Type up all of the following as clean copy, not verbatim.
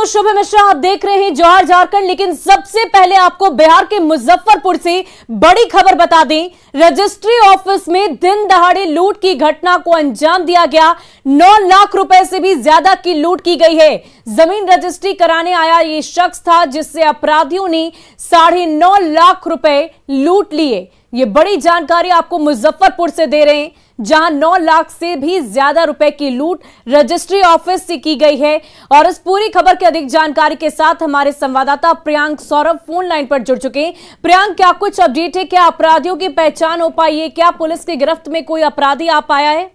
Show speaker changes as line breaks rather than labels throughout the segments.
हूं शुभ मिश्रा, आप देख रहे हैं जौहर झारखंड। लेकिन सबसे पहले आपको बिहार के मुजफ्फरपुर से बड़ी खबर बता दें। रजिस्ट्री ऑफिस में दिन दहाड़े लूट की घटना को अंजाम दिया गया। 9 लाख रुपए से भी ज्यादा की लूट की गई है। जमीन रजिस्ट्री कराने आया ये शख्स था जिससे अपराधियों ने 9.5 लाख रुपए लूट लिए। ये बड़ी जानकारी आपको मुजफ्फरपुर से दे रहे हैं, जहां 9 लाख से भी ज्यादा रुपए की लूट रजिस्ट्री ऑफिस से की गई है। और इस पूरी खबर की अधिक जानकारी के साथ हमारे संवाददाता प्रियांक सौरभ फोन लाइन पर जुड़ चुके हैं। प्रियांक, क्या कुछ अपडेट है? क्या अपराधियों की पहचान हो पाई है? क्या पुलिस की गिरफ्त में कोई अपराधी आ पाया है?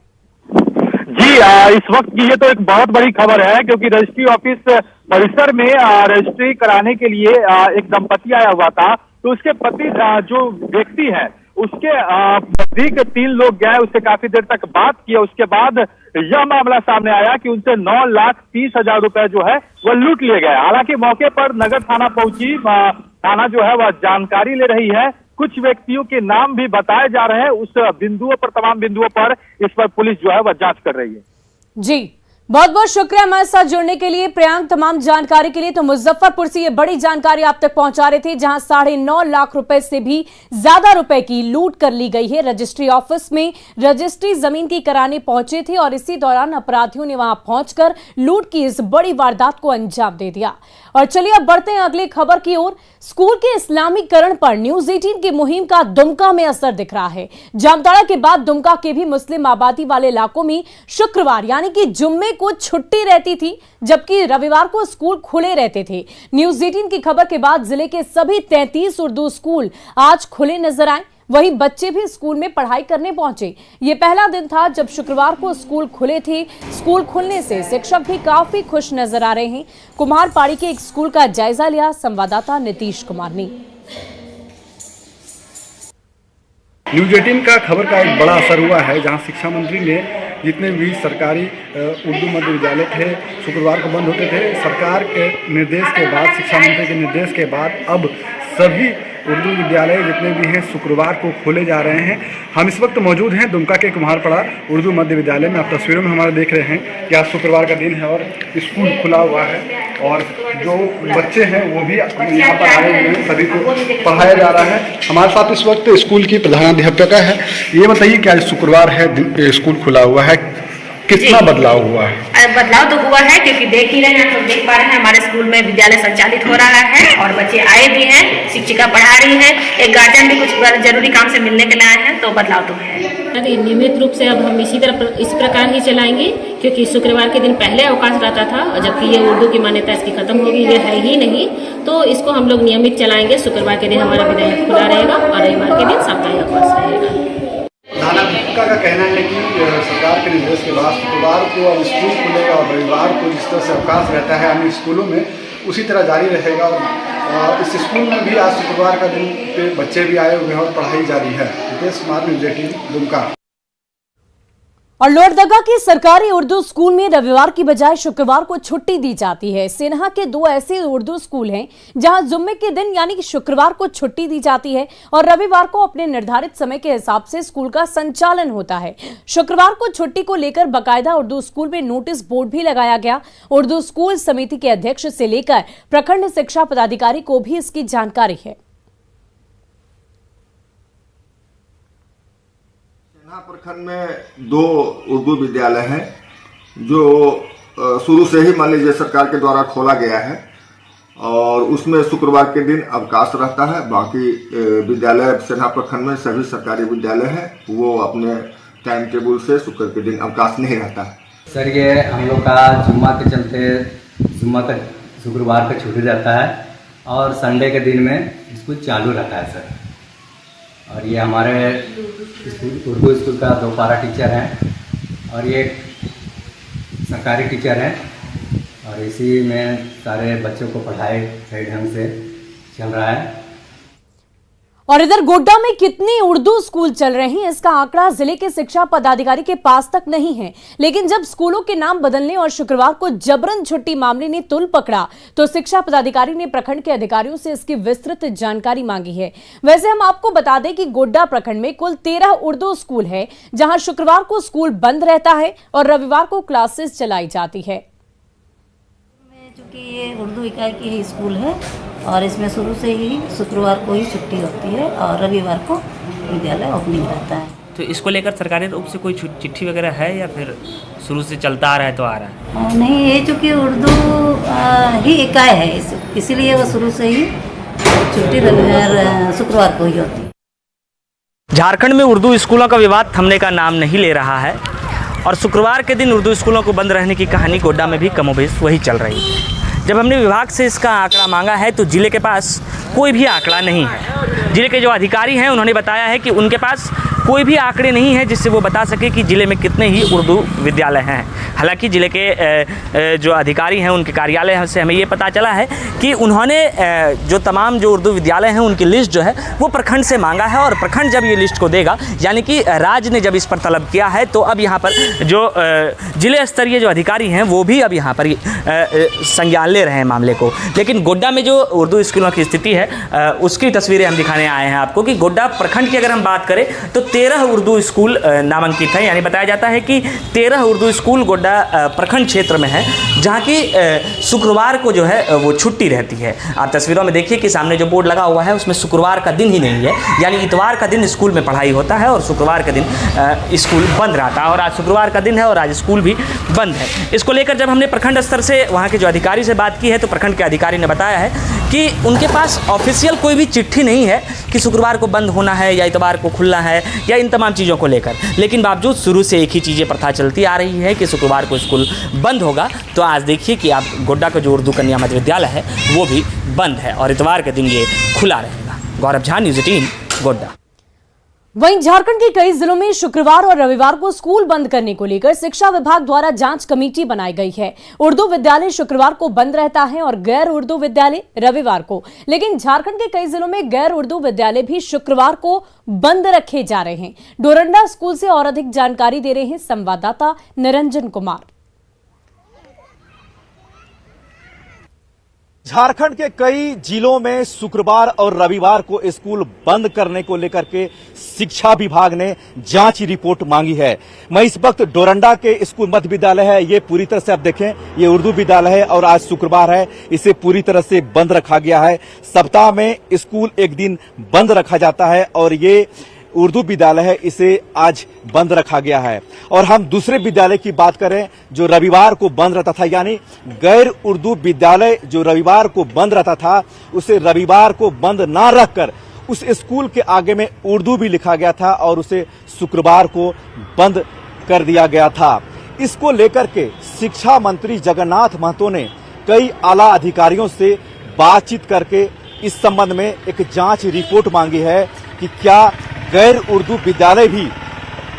जी, इस वक्त की ये तो एक बहुत बड़ी खबर है, क्योंकि रजिस्ट्री ऑफिस परिसर में रजिस्ट्री कराने के लिए एक दंपति आया हुआ था। तो उसके पति जो व्यक्ति है उसके नजदीक 3 लोग गए, उससे काफी देर तक बात किया। उसके बाद यह मामला सामने आया कि उनसे 9,30,000 रुपए जो है वह लूट लिए गए। हालांकि मौके पर नगर थाना पहुंची थाना जो है वह जानकारी ले रही है। कुछ व्यक्तियों के नाम भी बताए जा रहे हैं। उस बिंदुओं पर, तमाम बिंदुओं पर इस पर पुलिस जो है वह जांच कर रही है।
जी, बहुत बहुत शुक्रिया हमारे साथ जुड़ने के लिए प्रियांक, तमाम जानकारी के लिए। तो मुजफ्फरपुर से ये बड़ी जानकारी आप तक पहुंचा रहे थे, जहां 9.5 लाख रुपए से भी ज्यादा रुपए की लूट कर ली गई है। रजिस्ट्री ऑफिस में रजिस्ट्री जमीन की कराने पहुंचे थे और इसी दौरान अपराधियों ने वहां पहुंचकर लूट की इस बड़ी वारदात को अंजाम दे दिया। और चलिए अब बढ़ते हैं अगली खबर की ओर। स्कूल के इस्लामीकरण पर न्यूज 18 की मुहिम का दुमका में असर दिख रहा है। जामताड़ा के बाद दुमका के भी मुस्लिम आबादी वाले इलाकों में शुक्रवार यानी कि जुम्मे को छुट्टी रहती थी, जबकि रविवार को स्कूल खुले रहते थे। न्यूज 18 की खबर के बाद जिले के सभी 33 उर्दू स्कूल आज खुले नजर आए। वहीं बच्चे भी स्कूल में पढ़ाई करने पहुंचे। ये पहला दिन था जब शुक्रवार को स्कूल खुले थे। स्कूल खुलने से शिक्षक भी काफी खुश नजर आ रहे हैं। कुम्हारपाड़ी के एक स्कूल का जायजा लिया संवाददाता नीतीश कुमार ने।
न्यूज 18 का खबर का एक बड़ा असर हुआ है, जहां शिक्षा मंत्री ने जितने भी सरकारी उर्दू मध्य विद्यालय थे शुक्रवार को बंद होते थे, सरकार के निर्देश के बाद, शिक्षा मंत्री के निर्देश के बाद अब सभी उर्दू विद्यालय जितने भी हैं शुक्रवार को खोले जा रहे हैं। हम इस वक्त मौजूद हैं दुमका के कुम्हारपाड़ा उर्दू मध्य विद्यालय में। आप तस्वीरों में हमारे देख रहे हैं कि आज शुक्रवार का दिन है और स्कूल खुला हुआ है और जो बच्चे हैं वो भी यहाँ पर आए हुए हैं, सभी को पढ़ाया जा रहा है। हमारे साथ इस वक्त स्कूल की प्रधानाध्यापिका है। ये बताइए कि आज शुक्रवार है, स्कूल खुला हुआ है, कितना बदलाव हुआ है?
बदलाव तो हुआ है, क्योंकि देख ही रहे हैं, हम देख पा रहे हैं हमारे स्कूल में विद्यालय संचालित हो रहा है और बच्चे आए भी हैं, शिक्षिका पढ़ा रही है, एक गार्जियन भी कुछ जरूरी काम से मिलने के लिए आए हैं, तो बदलाव तो है।
नियमित रूप से अब हम इस प्रकार ही चलाएंगे, क्योंकि शुक्रवार के दिन पहले अवकाश रहता था और जबकि ये उर्दू की मान्यता इसकी खत्म होगी, ये है ही नहीं, तो इसको हम लोग नियमित चलाएंगे। शुक्रवार के दिन हमारा विद्यालय खुला रहेगा और रविवार के दिन साप्ताहिक अवकाश रहेगा।
प्रधानाध्यापिका का कहना है कि सरकार के निर्देश के बाद शुक्रवार को अब स्कूल खुलेगा और रविवार को जिस तरह से अवकाश रहता है अन्य स्कूलों में उसी तरह जारी रहेगा। और इस स्कूल में भी आज शुक्रवार का दिन पे बच्चे भी आए हुए हैं और पढ़ाई जारी है। नीतीश कुमार, न्यूज 18 दुमका।
और लोहरदगा के सरकारी उर्दू स्कूल में रविवार की बजाय शुक्रवार को छुट्टी दी जाती है। सिन्हा के 2 ऐसे उर्दू स्कूल हैं जहां जुम्मे के दिन यानी कि शुक्रवार को छुट्टी दी जाती है और रविवार को अपने निर्धारित समय के हिसाब से स्कूल का संचालन होता है। शुक्रवार को छुट्टी को लेकर बाकायदा उर्दू स्कूल में नोटिस बोर्ड भी लगाया गया। उर्दू स्कूल समिति के अध्यक्ष से लेकर प्रखंड शिक्षा पदाधिकारी को भी इसकी जानकारी है।
प्रखंड में 2 उर्दू विद्यालय हैं जो शुरू से ही मान लीजिए सरकार के द्वारा खोला गया है और उसमें शुक्रवार के दिन अवकाश रहता है। बाकी विद्यालय सेना प्रखंड में सभी सरकारी विद्यालय हैं, वो अपने टाइम टेबल से शुक्र के दिन अवकाश नहीं रहता है।
सर, ये हम लोग का जुम्मा के चलते जुम्मा का शुक्रवार का छुट्टी रहता है और संडे के दिन में स्कूल चालू रहता है सर। और ये हमारे उर्दू स्कूल का 2 पारा टीचर हैं और ये सरकारी टीचर हैं और इसी में सारे बच्चों को पढ़ाई सही ढंग से चल रहा है।
और इधर गोड्डा में कितने उर्दू स्कूल चल रहे हैं इसका आंकड़ा जिले के शिक्षा पदाधिकारी के पास तक नहीं है। लेकिन जब स्कूलों के नाम बदलने और शुक्रवार को जबरन छुट्टी मामले ने तुल पकड़ा तो शिक्षा पदाधिकारी ने प्रखंड के अधिकारियों से इसकी विस्तृत जानकारी मांगी है। वैसे हम आपको बता दें कि गोड्डा प्रखंड में कुल 13 उर्दू स्कूल है, जहां शुक्रवार को स्कूल बंद रहता है और रविवार को क्लासेस चलाई जाती है।
कि ये उर्दू इकाई की ही स्कूल है और इसमें शुरू से ही शुक्रवार को ही छुट्टी होती है और रविवार को विद्यालय ओपनिंग रहता है।
तो इसको लेकर सरकारी रूप से कोई चिट्ठी वगैरह है या फिर शुरू से चलता आ रहा है तो आ रहा है?
नहीं, ये चूँकि उर्दू ही इकाई है इसीलिए वो शुरू से ही छुट्टी रविवार शुक्रवार को ही होती है।
झारखंड में उर्दू स्कूलों का विवाद थमने का नाम नहीं ले रहा है और शुक्रवार के दिन उर्दू स्कूलों को बंद रहने की कहानी गोड्डा में भी कमोबेश वही चल रही है। जब हमने विभाग से इसका आंकड़ा मांगा है तो जिले के पास कोई भी आंकड़ा नहीं है। जिले के जो अधिकारी हैं उन्होंने बताया है कि उनके पास कोई भी आंकड़े नहीं है जिससे वो बता सके कि ज़िले में कितने ही उर्दू विद्यालय हैं। हालांकि ज़िले के जो अधिकारी हैं उनके कार्यालय से हमें ये पता चला है कि उन्होंने जो तमाम जो उर्दू विद्यालय हैं उनकी लिस्ट जो है वो प्रखंड से मांगा है और प्रखंड जब ये लिस्ट को देगा, यानी कि राज्य ने जब इस पर तलब किया है, तो अब यहाँ पर जो ज़िले स्तरीय जो अधिकारी हैं वो भी अब यहाँ पर संज्ञान ले रहे हैं मामले को। लेकिन गोड्डा में जो उर्दू स्कूलों की स्थिति है उसकी तस्वीरें हम दिखाने आए हैं आपको कि गोड्डा प्रखंड की अगर हम बात करें तो 13 उर्दू स्कूल नामांकित है। यानी बताया जाता है कि 13 उर्दू स्कूल गोड्डा प्रखंड क्षेत्र में है जहाँ की शुक्रवार को जो है वो छुट्टी रहती है। आप तस्वीरों में देखिए कि सामने जो बोर्ड लगा हुआ है उसमें शुक्रवार का दिन ही नहीं है, यानी इतवार का दिन स्कूल में पढ़ाई होता है और शुक्रवार के दिन स्कूल बंद रहता है। और आज शुक्रवार का दिन है और आज स्कूल भी बंद है। इसको लेकर जब हमने प्रखंड स्तर से वहाँ के जो अधिकारी से बात की है तो प्रखंड के अधिकारी ने बताया है कि उनके पास ऑफिशियल कोई भी चिट्ठी नहीं है कि शुक्रवार को बंद होना है या इतवार को खुलना है या इन तमाम चीज़ों को लेकर। लेकिन बावजूद शुरू से एक ही चीज़ें प्रथा चलती आ रही है कि शुक्रवार को स्कूल बंद होगा। तो आज देखिए कि आप गोड्डा का जो उर्दू कन्या मध्य विद्यालय है वो भी बंद है और इतवार के दिन ये खुला रहेगा। गौरव झा, न्यूज़ 18 गोड्डा।
वहीं झारखंड के कई जिलों में शुक्रवार और रविवार को स्कूल बंद करने को लेकर शिक्षा विभाग द्वारा जांच कमेटी बनाई गई है। उर्दू विद्यालय शुक्रवार को बंद रहता है और गैर उर्दू विद्यालय रविवार को। लेकिन झारखंड के कई जिलों में गैर उर्दू विद्यालय भी शुक्रवार को बंद रखे जा रहे हैं। डोरंडा स्कूल से और अधिक जानकारी दे रहे हैं संवाददाता निरंजन कुमार।
झारखंड के कई जिलों में शुक्रवार और रविवार को स्कूल बंद करने को लेकर के शिक्षा विभाग ने जांच रिपोर्ट मांगी है। मैं इस वक्त डोरंडा के स्कूल मध्य विद्यालय है, ये पूरी तरह से आप देखें ये उर्दू विद्यालय है और आज शुक्रवार है, इसे पूरी तरह से बंद रखा गया है। सप्ताह में स्कूल एक दिन बंद रखा जाता है और ये उर्दू विद्यालय है, इसे आज बंद रखा गया है। और हम दूसरे विद्यालय की बात करें जो रविवार को बंद रहता था, यानी गैर उर्दू विद्यालय जो रविवार को बंद रहता था उसे रविवार को बंद ना रखकर उस स्कूल के आगे में उर्दू भी लिखा गया था और उसे शुक्रवार को बंद कर दिया गया था। इसको लेकर के शिक्षा मंत्री जगन्नाथ महतो ने कई आला अधिकारियों से बातचीत करके इस संबंध में एक जांच रिपोर्ट मांगी है कि क्या गैर उर्दू विद्यालय भी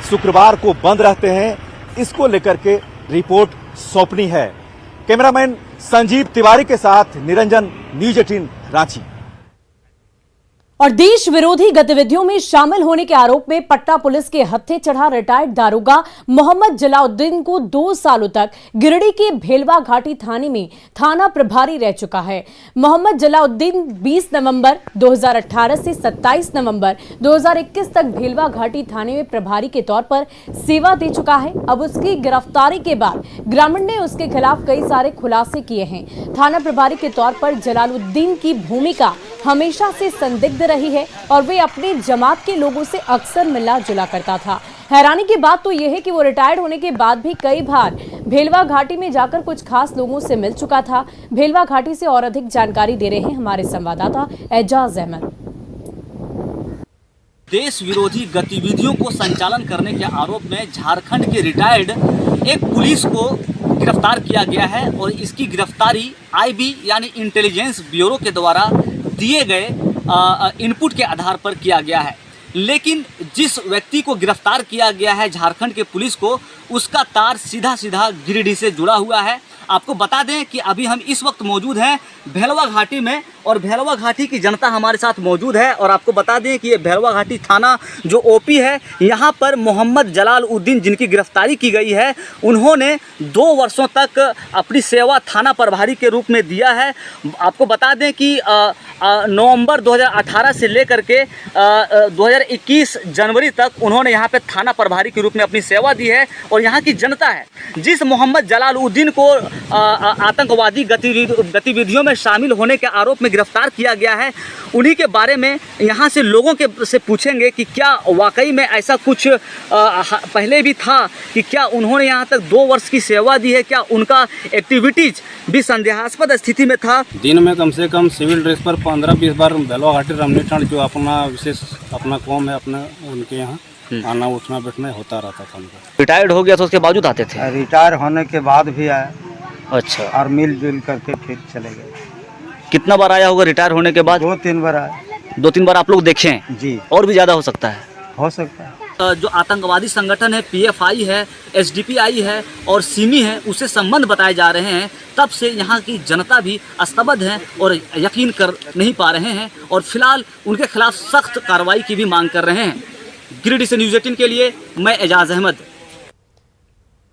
शुक्रवार को बंद रहते हैं। इसको लेकर के रिपोर्ट सौंपनी है। कैमरामैन संजीव तिवारी के साथ निरंजन, न्यूज़ 18 रांची।
और देश विरोधी गतिविधियों में शामिल होने के आरोप में पटना पुलिस के हत्थे चढ़ा रिटायर्ड दारोगा मोहम्मद जलाउद्दीन को 2 सालों तक गिरिडीह के भेलवा घाटी थाने में थाना प्रभारी रह चुका है। मोहम्मद जलाउद्दीन 20 नवंबर 2018 से 27 नवंबर 2021 तक भेलवा घाटी थाने में प्रभारी के तौर पर सेवा दे चुका है। अब उसकी गिरफ्तारी के बाद ग्रामीण ने उसके खिलाफ कई सारे खुलासे किए हैं। थाना प्रभारी के तौर पर जलालुद्दीन की भूमिका हमेशा से संदिग्ध रही है और वे अपने जमात के लोगों से अक्सर मिला जुला करता था। हैरानी की बात तो यह है कि वो रिटायर्ड होने के बाद भी कई बार भेलवा घाटी में जाकर कुछ खास लोगों से मिल चुका था। भेलवा घाटी से और अधिक जानकारी दे रहे हैं हमारे संवाददाता एजाज अहमद।
देश विरोधी गतिविधियों को संचालन करने के आरोप में झारखंड के रिटायर्ड एक पुलिस को गिरफ्तार किया गया है और इसकी गिरफ्तारी आईबी यानी इंटेलिजेंस ब्यूरो के द्वारा दिए गए इनपुट के आधार पर किया गया है। लेकिन जिस व्यक्ति को गिरफ्तार किया गया है झारखंड के पुलिस को, उसका तार सीधा सीधा गिरिडीह से जुड़ा हुआ है। आपको बता दें कि अभी हम इस वक्त मौजूद हैं भेलवा घाटी में और भैरवा घाटी की जनता हमारे साथ मौजूद है। और आपको बता दें कि ये भैरवा घाटी थाना जो ओपी है, यहाँ पर मोहम्मद जलालउद्दीन जिनकी गिरफ्तारी की गई है, उन्होंने 2 वर्षों तक अपनी सेवा थाना प्रभारी के रूप में दिया है। आपको बता दें कि नवंबर 2018 से लेकर के 2021 जनवरी तक उन्होंने यहाँ पे थाना प्रभारी के रूप में अपनी सेवा दी है। और यहाँ की जनता है, जिस मोहम्मद जलालउद्दीन को आतंकवादी गतिविधियों में शामिल होने के आरोप में गिरफ्तार किया गया है, उन्हीं के बारे में यहाँ से लोगों के से पूछेंगे कि क्या वाकई में ऐसा कुछ पहले भी था, कि क्या उन्होंने यहाँ तक 2 वर्ष की सेवा दी है, क्या उनका एक्टिविटीज भी संदेहास्पद स्थिति में था।
दिन में कम से कम सिविल ड्रेस पर 15-20 बार भैरवा घाटी रमनी ठंड जो अपना विशेष अपना कौम है, अपना उनके यहाँ आना उठना बैठना होता रहता था उनको।
रिटायर्ड हो गया तो उसके बावजूद आते थे?
रिटायर होने के बाद भी आया।
अच्छा।
और मिलजुल करके फिर चले गए।
कितना बार आया होगा रिटायर होने के बाद?
2-3 बार आया।
2-3 बार आप लोग देखे हैं?
जी।
और भी ज़्यादा हो सकता है?
हो सकता है।
जो आतंकवादी संगठन है PFI है, SDPI है और सिमी है, उससे संबंध बताए जा रहे हैं। तब से यहाँ की जनता भी स्तब्ध है और यकीन कर नहीं पा रहे हैं और फिलहाल उनके खिलाफ सख्त कार्रवाई की भी मांग कर रहे हैं। गिरिडीह से न्यूज़ 18 के लिए मैं एजाज अहमद।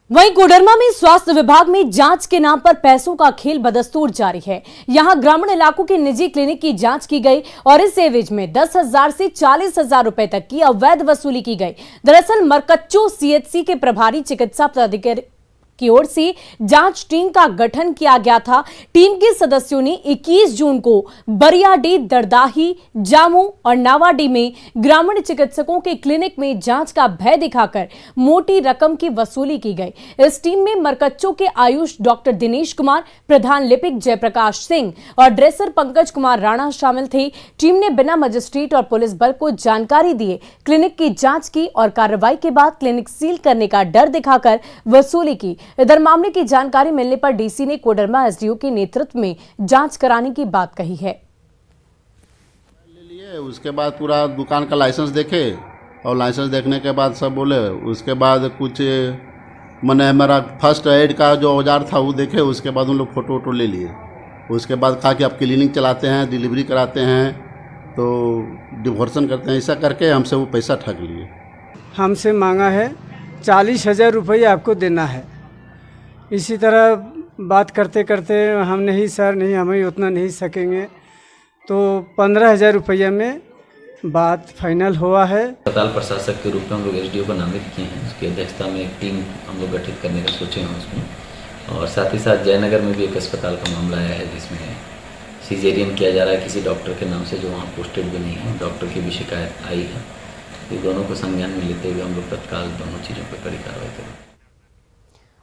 वहीं कोडरमा में स्वास्थ्य विभाग में जांच के नाम पर पैसों का खेल बदस्तूर जारी है। यहां ग्रामीण इलाकों के निजी क्लिनिक की जांच की गई और इस एवज में 10,000 से 40,000 रुपए तक की अवैध वसूली की गई। दरअसल मरकच्चो CHC के प्रभारी चिकित्सा पदाधिकारी की ओर से जांच टीम का गठन किया गया था। टीम के सदस्यों ने 21 जून को बरियाडी, दरदाही, जामू और नावाडी में ग्रामीण चिकित्सकों के क्लिनिक में जांच का भय दिखाकर मोटी रकम की वसूली की गई। इस टीम में मरकच्चो के आयुष डॉक्टर दिनेश कुमार, प्रधान लिपिक जयप्रकाश सिंह और ड्रेसर पंकज कुमार राणा शामिल थे। टीम ने बिना मजिस्ट्रेट और पुलिस बल को जानकारी दिए क्लिनिक की जांच की और कार्रवाई के बाद क्लिनिक सील करने का डर दिखाकर वसूली की। इधर मामले की जानकारी मिलने पर डीसी ने कोडरमा SDO के नेतृत्व में जांच कराने की बात कही है।
उसके बाद पूरा दुकान का लाइसेंस देखे और लाइसेंस देखने के बाद सब बोले। उसके बाद कुछ मैंने मेरा फर्स्ट एड का जो औजार था वो देखे। उसके बाद उन लोग फ़ोटो वोटो ले लिए। उसके बाद कहा कि आप क्लिनिक चलाते हैं, डिलीवरी कराते हैं, तो डिवोर्सन करते हैं, ऐसा करके हमसे वो पैसा ठग लिए।
हमसे मांगा है 40,000 रुपये आपको देना है। इसी तरह बात करते करते हम नहीं सर नहीं, हमें उतना नहीं सकेंगे, तो 15,000 रुपये में बात फाइनल हुआ है।
अस्पताल प्रशासक के रूप में हम लोग SDO को नामित किए हैं। उसकी अध्यक्षता में एक टीम हम लोग गठित करने का सोचे हैं उसमें। और साथ ही साथ जयनगर में भी एक अस्पताल का मामला आया है जिसमें सीजेरियन किया जा रहा है किसी डॉक्टर के नाम से जो वहाँ पोस्टेड भी नहीं है। डॉक्टर की भी शिकायत आई है। ये दोनों को संज्ञान में लेते हुए हम लोग तत्काल दोनों चीज़ों पर कड़ी कार्रवाई करें।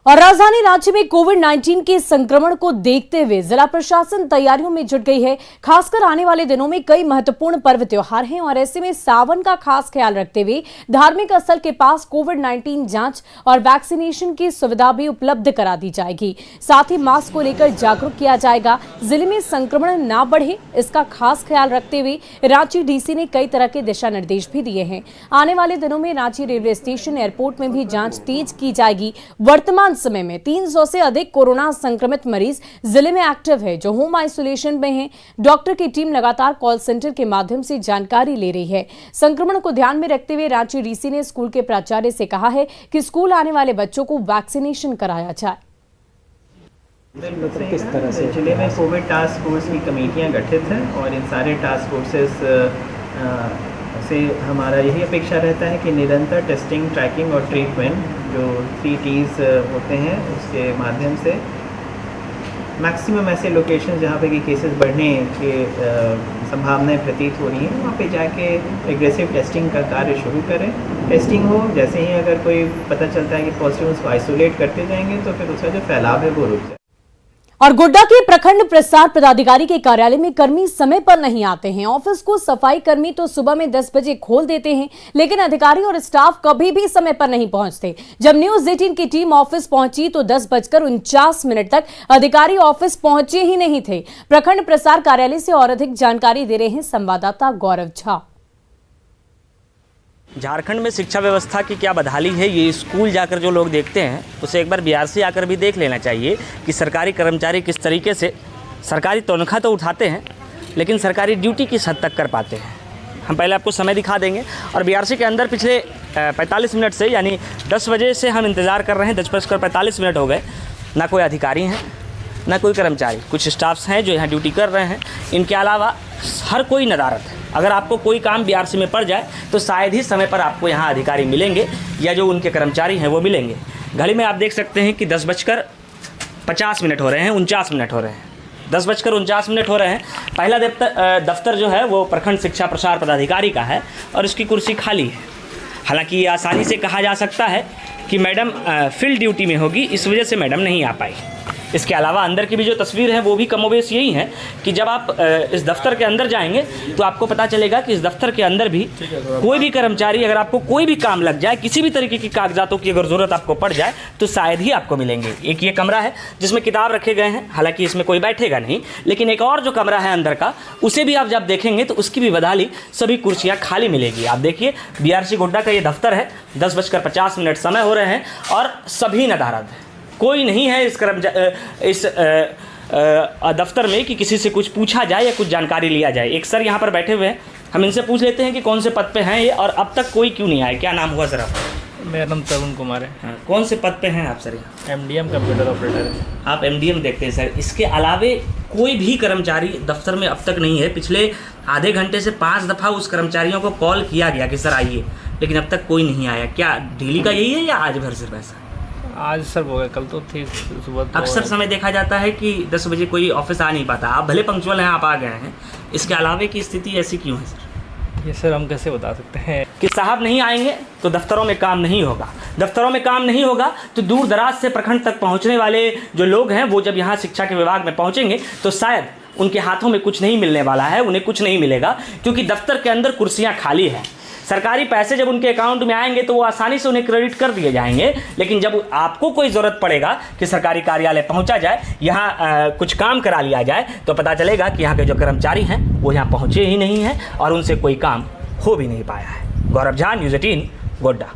और राजधानी रांची में कोविड-19 के संक्रमण को देखते हुए जिला प्रशासन तैयारियों में जुट गई है। खासकर आने वाले दिनों में कई महत्वपूर्ण पर्व त्योहार हैं और ऐसे में सावन का खास ख्याल रखते हुए धार्मिक स्थल के पास कोविड-19 जांच और वैक्सीनेशन की सुविधा भी उपलब्ध करा दी जाएगी। साथ ही मास्क को लेकर जागरूक किया जाएगा। जिले में संक्रमण ना बढ़े इसका खास ख्याल रखते हुए रांची डीसी ने कई तरह के दिशा निर्देश भी दिए हैं। आने वाले दिनों में रांची रेलवे स्टेशन, एयरपोर्ट में भी जांच तेज की जाएगी। वर्तमान समय में 300 से अधिक कोरोना संक्रमित मरीज जिले में एक्टिव है जो होम आइसोलेशन में हैं। डॉक्टर की टीम लगातार कॉल सेंटर के माध्यम से जानकारी ले रही है। संक्रमण को ध्यान में रखते हुए रांची डीसी ने स्कूल के प्राचार्य से कहा है कि स्कूल आने वाले बच्चों को वैक्सीनेशन कराया जाए।
किस तरह से जिले में कोविड टास्क फोर्स की कमेटियां गठित हैं और इन सारे टास्क फोर्सेस से हमारा यही अपेक्षा रहता है कि निरंतर टेस्टिंग, ट्रैकिंग और ट्रीटमेंट जो 3 T's होते हैं उसके माध्यम से मैक्सिमम ऐसे लोकेशन जहाँ पे कि केसेस बढ़ने के संभावनाएं प्रतीत हो रही हैं वहाँ पे जाके एग्रेसिव टेस्टिंग का कार्य शुरू करें। टेस्टिंग हो, जैसे ही अगर कोई पता चलता है कि पॉजिटिव, उसको आइसोलेट करते जाएंगे तो फिर उसका जो फैलाव है वो रुक जाए।
और गोड्डा के प्रखंड प्रसार पदाधिकारी के कार्यालय में कर्मी समय पर नहीं आते हैं। ऑफिस को सफाई कर्मी तो सुबह में 10 बजे खोल देते हैं, लेकिन अधिकारी और स्टाफ कभी भी समय पर नहीं पहुंचते। जब न्यूज़ 18 की टीम ऑफिस पहुंची तो 10:49 तक अधिकारी ऑफिस पहुंचे ही नहीं थे। प्रखंड प्रसार कार्यालय से और अधिक जानकारी दे रहे हैं संवाददाता गौरव झा।
झारखंड में शिक्षा व्यवस्था की क्या बदहाली है, ये स्कूल जाकर जो लोग देखते हैं उसे एक बार बिहार से आकर भी देख लेना चाहिए कि सरकारी कर्मचारी किस तरीके से सरकारी तनख्वाह तो उठाते हैं लेकिन सरकारी ड्यूटी किस हद तक कर पाते हैं। हम पहले आपको समय दिखा देंगे। और बीआरसी के अंदर पिछले 45 मिनट से, यानी 10 बजे से हम इंतज़ार कर रहे हैं, 10:45 हो गए, ना कोई अधिकारी हैं ना कोई कर्मचारी, कुछ स्टाफ्स हैं जो यहाँ ड्यूटी कर रहे हैं, इनके अलावा हर कोई नदारत है। अगर आपको कोई काम बीआरसी में पड़ जाए तो शायद ही समय पर आपको यहाँ अधिकारी मिलेंगे या जो उनके कर्मचारी हैं वो मिलेंगे। घड़ी में आप देख सकते हैं कि 10:50 हो रहे हैं, 49 मिनट हो रहे हैं, 10:49 हो रहे हैं। पहला दफ्तर जो है वो प्रखंड शिक्षा प्रसार पदाधिकारी का है और उसकी कुर्सी खाली है। हालांकि ये आसानी से कहा जा सकता है कि मैडम फील्ड ड्यूटी में होगी, इस वजह से मैडम नहीं आ पाई। इसके अलावा अंदर की भी जो तस्वीर है वो भी कमोबेश यही है कि जब आप इस दफ्तर के अंदर जाएंगे तो आपको पता चलेगा कि इस दफ्तर के अंदर भी कोई भी कर्मचारी, अगर आपको कोई भी काम लग जाए, किसी भी तरीके की कागजातों की अगर ज़रूरत आपको पड़ जाए तो शायद ही आपको मिलेंगे। एक ये कमरा है जिसमें किताब रखे गए हैं, हालांकि इसमें कोई बैठेगा नहीं, लेकिन एक और जो कमरा है अंदर का, उसे भी आप जब देखेंगे तो उसकी भी बदहाली, सभी कुर्सियाँ खाली मिलेगी। आप देखिए बीआरसी गोड्डा का ये दफ्तर है, 10:50 समय हो रहे हैं और सभी नदारद है, कोई नहीं है इस दफ्तर में कि किसी से कुछ पूछा जाए या कुछ जानकारी लिया जाए। एक सर यहाँ पर बैठे हुए हैं, हम इनसे पूछ लेते हैं कि कौन से पद पे हैं ये और अब तक कोई क्यों नहीं आया। क्या नाम हुआ सर आपका?
मेरा नाम तरुण कुमार है।
हाँ, कौन से पद पे हैं आप सर?
MDM computer operator.
आप MDM देखते हैं सर। इसके अलावे कोई भी कर्मचारी दफ्तर में अब तक नहीं है। पिछले आधे घंटे से 5 दफ़ा उस कर्मचारियों को कॉल किया गया कि सर आइए, लेकिन अब तक कोई नहीं आया। क्या डेली का यही है या आज भर सिर्फ ऐसा?
आज सर हो गया, कल तो थी सुबह। तो
अक्सर समय देखा जाता है कि 10 बजे कोई ऑफिस आ नहीं पाता। आप भले पंक्चुअल हैं, आप आ गए हैं, इसके अलावे की स्थिति ऐसी क्यों है सर?
ये सर हम कैसे बता सकते हैं
कि साहब नहीं आएंगे तो दफ्तरों में काम नहीं होगा। दफ्तरों में काम नहीं होगा तो दूर दराज से प्रखंड तक पहुंचने वाले जो लोग हैं वो जब यहाँ शिक्षा के विभाग में पहुंचेंगे तो शायद उनके हाथों में कुछ नहीं मिलने वाला है, उन्हें कुछ नहीं मिलेगा, क्योंकि दफ्तर के अंदर कुर्सियाँ खाली हैं। सरकारी पैसे जब उनके अकाउंट में आएंगे तो वो आसानी से उन्हें क्रेडिट कर दिए जाएंगे, लेकिन जब आपको कोई ज़रूरत पड़ेगा कि सरकारी कार्यालय पहुंचा जाए, यहाँ कुछ काम करा लिया जाए, तो पता चलेगा कि यहाँ के जो कर्मचारी हैं वो यहाँ पहुँचे ही नहीं हैं और उनसे कोई काम हो भी नहीं पाया है। गौरव झा, न्यूज़ 18 गोड्डा।